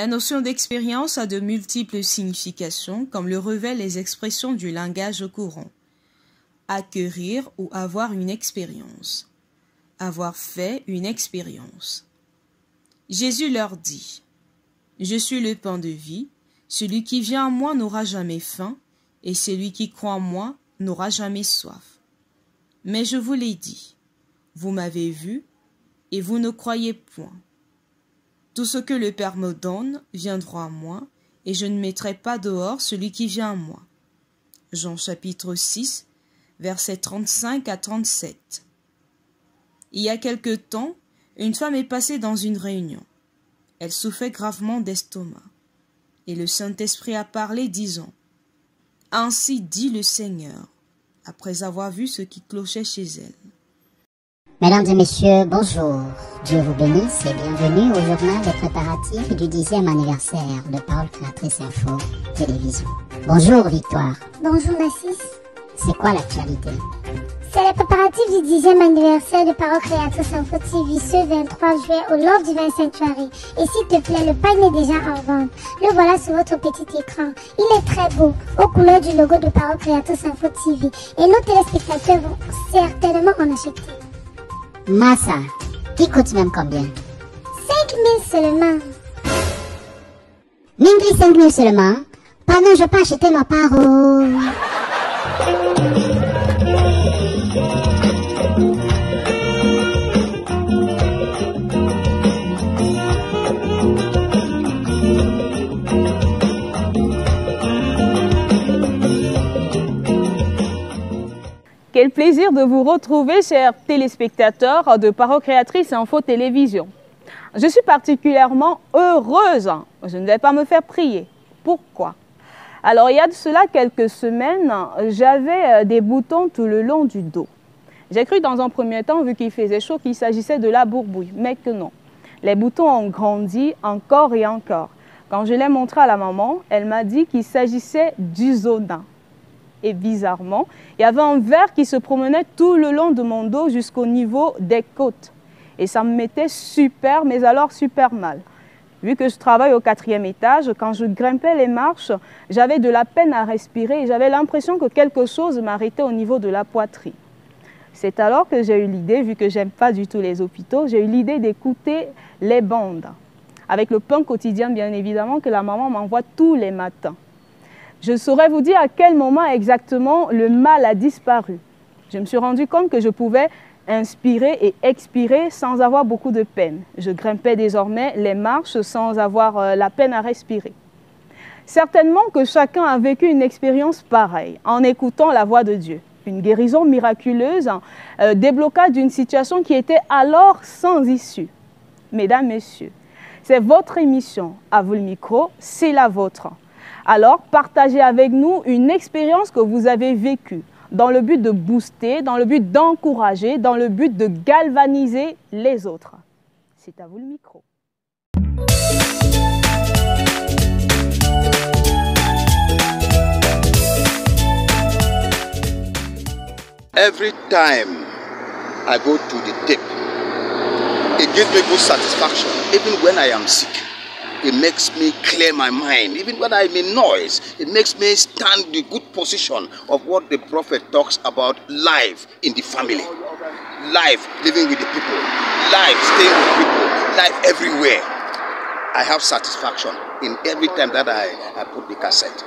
La notion d'expérience a de multiples significations, comme le révèlent les expressions du langage courant. Acquérir ou avoir une expérience. Avoir fait une expérience. Jésus leur dit : Je suis le pain de vie, celui qui vient à moi n'aura jamais faim, et celui qui croit en moi n'aura jamais soif. Mais je vous l'ai dit, vous m'avez vu, et vous ne croyez point. Tout ce que le Père me donne viendra à moi, et je ne mettrai pas dehors celui qui vient à moi. Jean chapitre 6, versets 35 à 37. Il y a quelque temps, une femme est passée dans une réunion. Elle souffrait gravement d'estomac. Et le Saint-Esprit a parlé, disant : Ainsi dit le Seigneur, après avoir vu ce qui clochait chez elle. Mesdames et messieurs, bonjour. Dieu vous bénisse et bienvenue au journal des préparatifs du 10e anniversaire de Parole Créatrice Info Télévision. Bonjour Victoire. Bonjour Nassis. C'est quoi l'actualité? C'est les préparatifs du 10e anniversaire de Parole Créatrice Info TV ce 23 juillet au Love Divine Sanctuary. Et s'il te plaît, le pain est déjà en vente. Le voilà sur votre petit écran. Il est très beau, aux couleurs du logo de Parole Créatrice Info TV. Et nos téléspectateurs vont certainement en acheter. Massa, qui coûte même combien? 5 000 seulement. Mingli 5 000 seulement? Pardon, je peux acheter ma parole. Quel plaisir de vous retrouver, chers téléspectateurs de Parole Créatrice Info Télévision. Je suis particulièrement heureuse. Je ne vais pas me faire prier. Pourquoi? Alors, il y a de cela quelques semaines, j'avais des boutons tout le long du dos. J'ai cru dans un premier temps, vu qu'il faisait chaud, qu'il s'agissait de la bourbouille, mais que non. Les boutons ont grandi encore et encore. Quand je l'ai montré à la maman, elle m'a dit qu'il s'agissait du zona. Et bizarrement, il y avait un ver qui se promenait tout le long de mon dos jusqu'au niveau des côtes. Et ça me mettait super, mais alors super mal. Vu que je travaille au 4e étage, quand je grimpais les marches, j'avais de la peine à respirer et j'avais l'impression que quelque chose m'arrêtait au niveau de la poitrine. C'est alors que j'ai eu l'idée, vu que j'aime pas du tout les hôpitaux, j'ai eu l'idée d'écouter les bandes. Avec le pain quotidien, bien évidemment, que la maman m'envoie tous les matins. Je saurais vous dire à quel moment exactement le mal a disparu. Je me suis rendu compte que je pouvais inspirer et expirer sans avoir beaucoup de peine. Je grimpais désormais les marches sans avoir la peine à respirer. Certainement que chacun a vécu une expérience pareille en écoutant la voix de Dieu. Une guérison miraculeuse, déblocage d'une situation qui était alors sans issue. Mesdames, Messieurs, c'est votre émission. À vous le micro, c'est la vôtre. Alors, partagez avec nous une expérience que vous avez vécue dans le but de booster, dans le but d'encourager, dans le but de galvaniser les autres. C'est à vous le micro. Every time I go to the tape, it gives me good satisfaction. Even when I am sick, it makes me clear my mind. Even when I'm in noise, it makes me stand in the good position of what the prophet talks about: life in the family, life living with the people, life staying with people, life everywhere. I have satisfaction in every time that I put the cassette.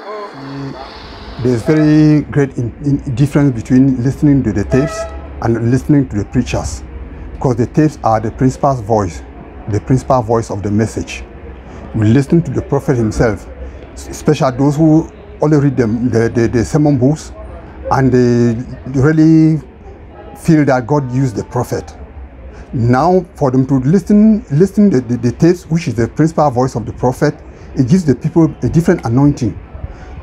There's very great difference between listening to the tapes and listening to the preachers, because the tapes are the principal voice of the message. We listen to the prophet himself, especially those who only read the sermon books, and they really feel that God used the prophet. Now, for them to listen the tapes, which is the principal voice of the prophet, it gives the people a different anointing.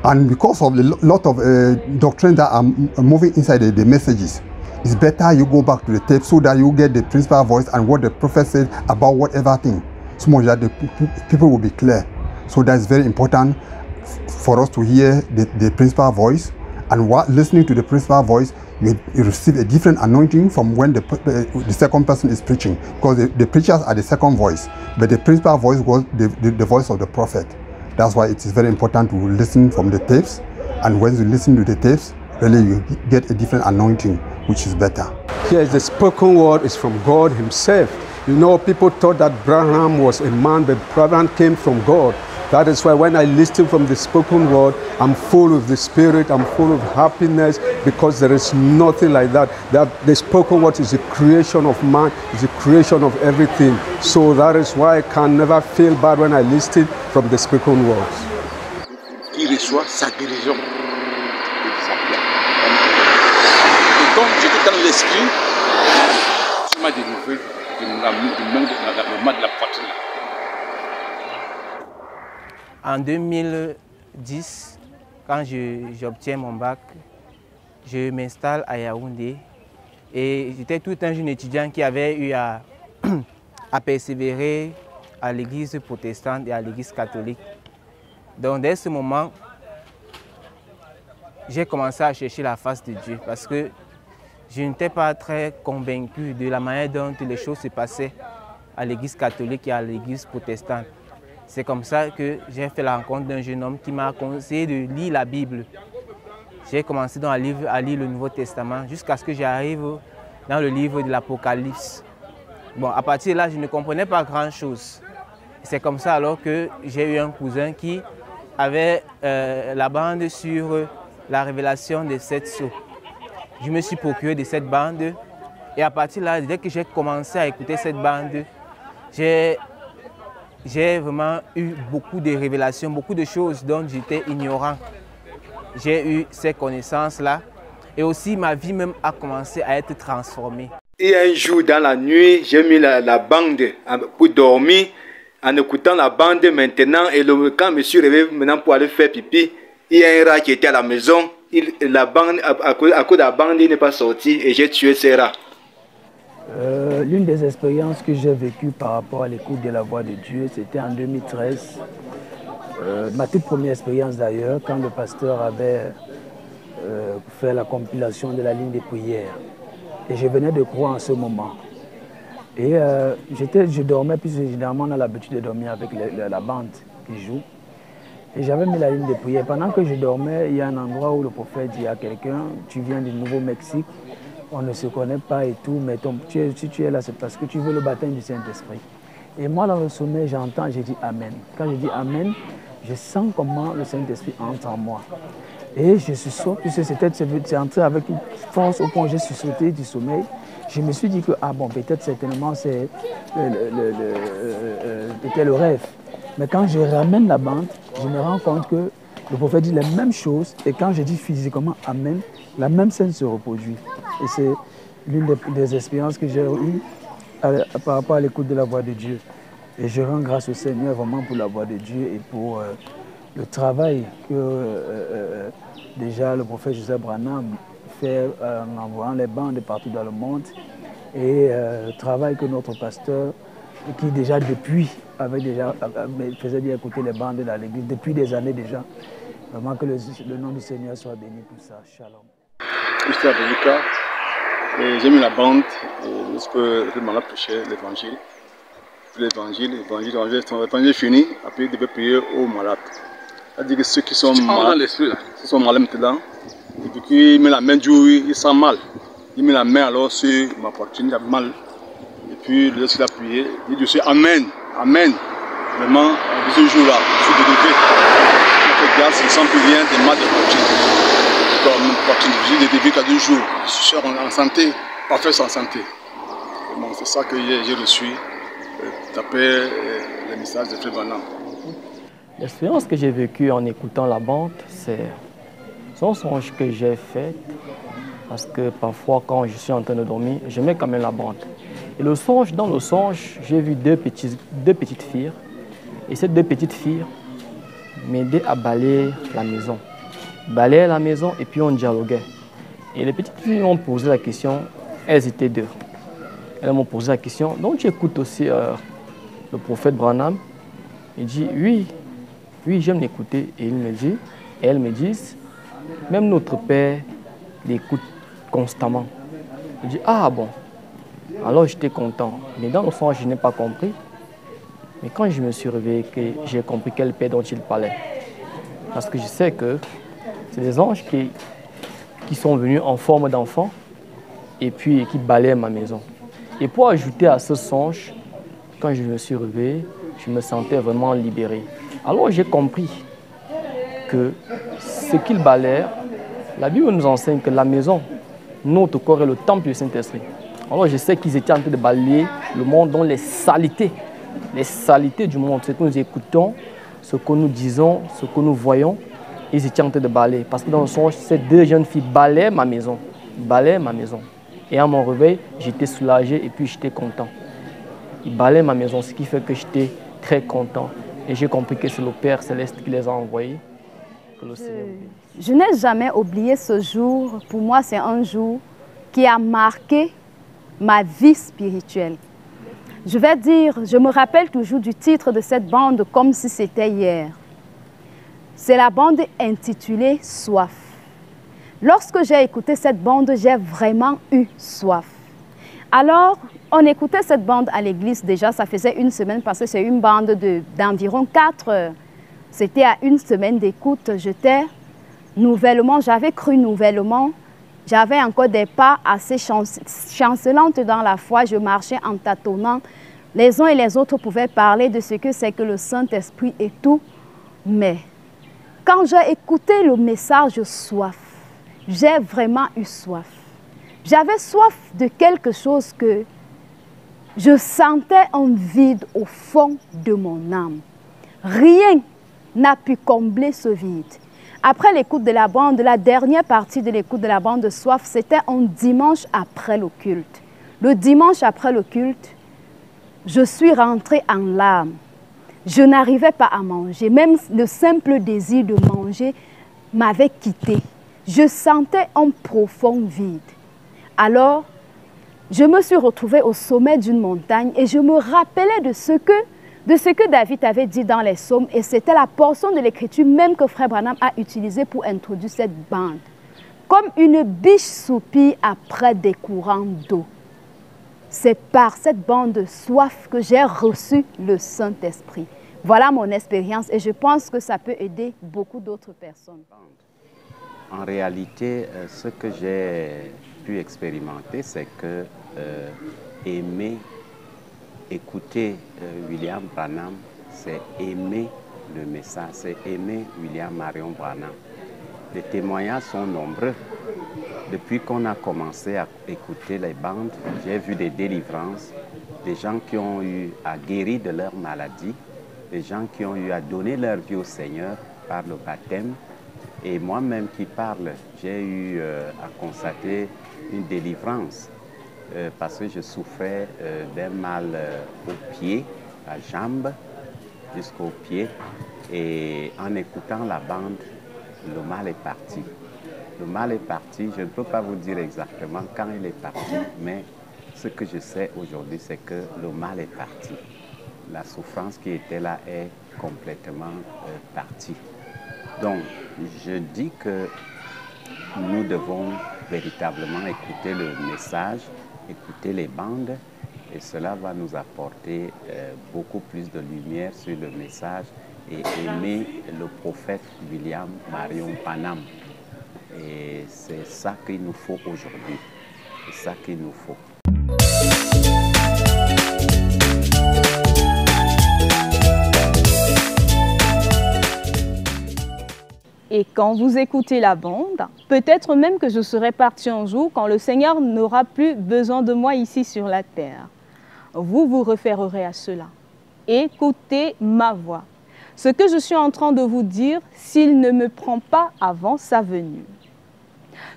And because of the lot of doctrines that are moving inside the messages, it's better you go back to the tape so that you get the principal voice and what the prophet said about whatever thing, so much that the people will be clear. So that's very important for us to hear the principal voice And listening to the principal voice, you receive a different anointing from when the second person is preaching, because the preachers are the second voice, but the principal voice was the voice of the prophet. That's why it is very important to listen from the tapes, and when you listen to the tapes, really you get a different anointing, which is better. Yes, the spoken word is from God himself. You know, people thought that Branham was a man, but Branham came from God. That is why when I listen from the spoken word, I'm full of the Spirit, I'm full of happiness, because there is nothing like that. That the spoken word is a creation of man, is a creation of everything. So that is why I can never feel bad when I listen from the spoken words. Qui reçoit sa guérison. Et comme j'étais dans l'esprit, tu m'as délivré du mal de la poitrine. En 2010, quand j'obtiens mon bac, je m'installe à Yaoundé et j'étais tout un jeune étudiant qui avait eu à persévérer à l'église protestante et à l'église catholique. Donc dès ce moment, j'ai commencé à chercher la face de Dieu parce que je n'étais pas très convaincu de la manière dont les choses se passaient à l'église catholique et à l'église protestante. C'est comme ça que j'ai fait la rencontre d'un jeune homme qui m'a conseillé de lire la Bible. J'ai commencé à lire le Nouveau Testament jusqu'à ce que j'arrive dans le livre de l'Apocalypse. Bon, à partir de là, je ne comprenais pas grand-chose. C'est comme ça alors que j'ai eu un cousin qui avait la bande sur la révélation des 7 sceaux. Je me suis procuré de cette bande et à partir de là, dès que j'ai commencé à écouter cette bande, j'ai vraiment eu beaucoup de révélations, beaucoup de choses dont j'étais ignorant. J'ai eu ces connaissances-là et aussi ma vie même a commencé à être transformée. Et un jour dans la nuit, j'ai mis la bande pour dormir en écoutant la bande maintenant. Et quand je me suis réveillé maintenant pour aller faire pipi, il y a un rat qui était à la maison. La bande, à cause de la bande, il n'est pas sorti et j'ai tué ces rats. L'une des expériences que j'ai vécues par rapport à l'écoute de la voix de Dieu, c'était en 2013. Ma toute première expérience d'ailleurs, quand le pasteur avait fait la compilation de la ligne des prières. Et je venais de croire en ce moment. Et je dormais, puisque généralement on a l'habitude de dormir avec la bande qui joue. Et j'avais mis la ligne des prières. Pendant que je dormais, il y a un endroit où le prophète dit à quelqu'un, tu viens du Nouveau-Mexique, on ne se connaît pas et tout, mais si tu es là, c'est parce que tu veux le baptême du Saint-Esprit. Et moi, dans le sommeil, j'entends, j'ai dit Amen. Quand je dis Amen, je sens comment le Saint-Esprit entre en moi. Et je suis sorti, puisque c'est entré avec une force au point où j'ai sauté du sommeil. Je me suis dit que, ah bon, peut-être certainement c'était le rêve. Mais quand je ramène la bande, je me rends compte que le prophète dit les mêmes choses. Et quand je dis physiquement Amen, la même scène se reproduit. Et c'est l'une des expériences que j'ai eues par rapport à l'écoute de la voix de Dieu. Et je rends grâce au Seigneur vraiment pour la voix de Dieu et pour le travail que déjà le prophète Joseph Branham fait en envoyant les bandes partout dans le monde. Et le travail que notre pasteur, qui déjà depuis faisait bien écouter les bandes dans l'église, depuis des années déjà. Vraiment que le nom du Seigneur soit béni pour ça. Shalom. Je suis à Belgica et j'ai mis la bande lorsque le malade prêchait l'évangile. L'évangile fini, après il devait prier aux malades. C'est-à-dire que ceux qui sont malades, maintenant, et puis qu'il met la main du haut, il sent mal. Il met la main alors sur ma poitrine, il a mal. Et puis lorsqu'il a prié, il dit aussi Amen, Amen. Vraiment, ce jour-là, je suis délivré. Avec grâce, il ne sent plus rien des mal de poitrine. Comme poitrine, j'ai délivré qu'à 2 jours. Je suis en santé, parfait en santé. C'est ça que j'ai reçu d'après les messages de Frère Branham. L'expérience que j'ai vécue en écoutant la bande, c'est un songe que j'ai fait. Parce que parfois, quand je suis en train de dormir, je mets quand même la bande. Et dans le songe, j'ai vu deux petites filles. Et ces 2 petites filles m'aidaient à balayer la maison. Balayer la maison et puis on dialoguait. Et les petites filles m'ont posé la question, elles étaient 2. Elles m'ont posé la question, donc tu écoutes aussi le prophète Branham. Il dit, oui, j'aime l'écouter. Et elles me disent, Même notre père l'écoute constamment. Il dit, ah bon. Alors j'étais content. Mais dans le fond, je n'ai pas compris. Mais quand je me suis réveillé, j'ai compris quel père dont il parlait. Parce que je sais que c'est des anges qui sont venus en forme d'enfants et puis qui balayaient ma maison. Et pour ajouter à ce songe, quand je me suis réveillé, je me sentais vraiment libéré. Alors j'ai compris que ce qu'ils balaient, la Bible nous enseigne que la maison, notre corps est le temple du Saint-Esprit. Alors je sais qu'ils étaient en train de balayer le monde dans les saletés du monde, ce que nous écoutons, ce que nous disons, ce que nous voyons, ils étaient en train de balayer. Parce que dans le songe, ces deux jeunes filles balayaient ma maison. Et à mon réveil, j'étais soulagé et puis j'étais content. Ils balayaient ma maison, ce qui fait que j'étais très content. Et j'ai compris que c'est le Père Céleste qui les a envoyés. Je n'ai jamais oublié ce jour. Pour moi, c'est un jour qui a marqué ma vie spirituelle. Je vais dire, je me rappelle toujours du titre de cette bande comme si c'était hier. C'est la bande intitulée « Soif ». Lorsque j'ai écouté cette bande, j'ai vraiment eu soif. Alors, on écoutait cette bande à l'église déjà, ça faisait une semaine parce que c'est une bande d'environ 4 heures. C'était à une semaine d'écoute, j'étais nouvellement, j'avais cru nouvellement, j'avais encore des pas assez chancelantes dans la foi, je marchais en tâtonnant. Les uns et les autres pouvaient parler de ce que c'est que le Saint-Esprit et tout, mais quand j'ai écouté le message soif, j'ai vraiment eu soif. J'avais soif de quelque chose que je sentais un vide au fond de mon âme. Rien n'a pu combler ce vide. Après l'écoute de la bande, la dernière partie de l'écoute de la bande de Soif, c'était un dimanche après le culte. Le dimanche après le culte, je suis rentrée en larmes. Je n'arrivais pas à manger. Même le simple désir de manger m'avait quitté. Je sentais un profond vide. Alors, je me suis retrouvée au sommet d'une montagne et je me rappelais de ce que David avait dit dans les psaumes, et c'était la portion de l'écriture même que Frère Branham a utilisée pour introduire cette bande. Comme une biche soupire après des courants d'eau. C'est par cette bande de soif que j'ai reçu le Saint-Esprit. Voilà mon expérience et je pense que ça peut aider beaucoup d'autres personnes. En réalité, ce que j'ai pu expérimenter, c'est que aimer, écouter William Branham, c'est aimer le message, c'est aimer William Marion Branham. Les témoignages sont nombreux. Depuis qu'on a commencé à écouter les bandes, j'ai vu des délivrances, des gens qui ont eu à guérir de leur maladie, des gens qui ont eu à donner leur vie au Seigneur par le baptême. Et moi-même qui parle, j'ai eu à constater une délivrance parce que je souffrais d'un mal au pied, à la jambe, jusqu'au pied. Et en écoutant la bande, le mal est parti. Le mal est parti, je ne peux pas vous dire exactement quand il est parti, mais ce que je sais aujourd'hui, c'est que le mal est parti. La souffrance qui était là est complètement partie. Donc, je dis que nous devons véritablement écouter le message, écouter les bandes, et cela va nous apporter beaucoup plus de lumière sur le message et aimer le prophète William Marion Branham. Et c'est ça qu'il nous faut aujourd'hui. C'est ça qu'il nous faut. Et quand vous écoutez la bande, peut-être même que je serai parti un jour quand le Seigneur n'aura plus besoin de moi ici sur la terre. Vous vous référerez à cela. Écoutez ma voix. Ce que je suis en train de vous dire, s'il ne me prend pas avant sa venue.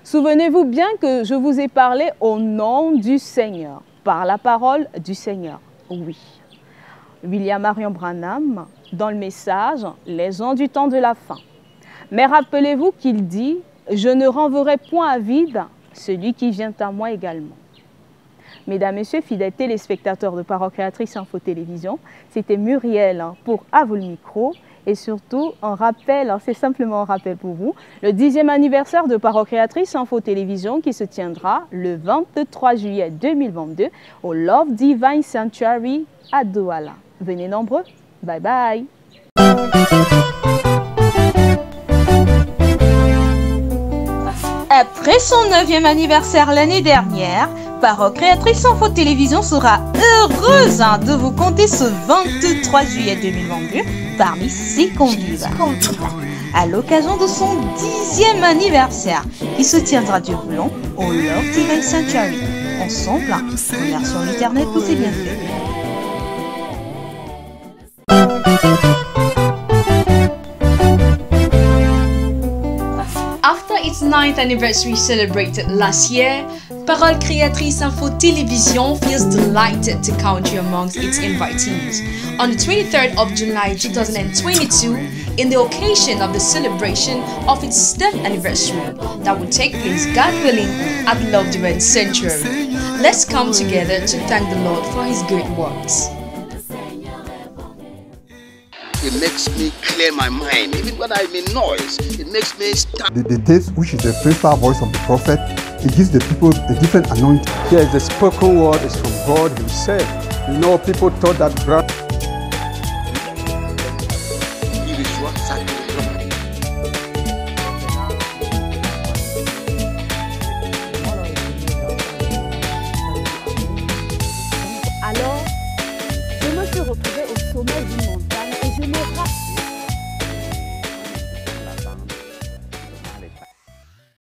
Souvenez-vous bien que je vous ai parlé au nom du Seigneur, par la parole du Seigneur. Oui. William Marion Branham, dans le message « Les gens du temps de la fin ». Mais rappelez-vous qu'il dit « Je ne renverrai point à vide celui qui vient à moi également ». Mesdames, Messieurs, fidèles téléspectateurs de Parole Créatrice Info Télévision, c'était Muriel pour À vous le micro et surtout un rappel, c'est simplement un rappel pour vous, le 10e anniversaire de Parole Créatrice Info Télévision qui se tiendra le 23 juillet 2022 au Love Divine Sanctuary à Douala. Venez nombreux, bye bye. Après son 9e anniversaire l'année dernière, Parole Créatrice Info Télévision sera heureuse de vous compter ce 23 juillet 2022 parmi ses convives. À l'occasion de son 10e anniversaire qui se tiendra du Boulon au Love Divine Sanctuary. Ensemble, remercions l'Éternel pour ses bienfaits. After its 9th anniversary celebrated last year, Parole Créatrice Info Télévision feels delighted to count you amongst its invitees on the 23rd of July 2022 in the occasion of the celebration of its 10th anniversary that will take place, God willing, at Love Divine Sanctuary. Let's come together to thank the Lord for His great works. It makes me clear my mind. Even when I'm in noise, it makes me stop. The tapes, which is the principal voice of the prophet, it gives the people a different anointing. Yes, the spoken word is from God Himself. You know, people thought that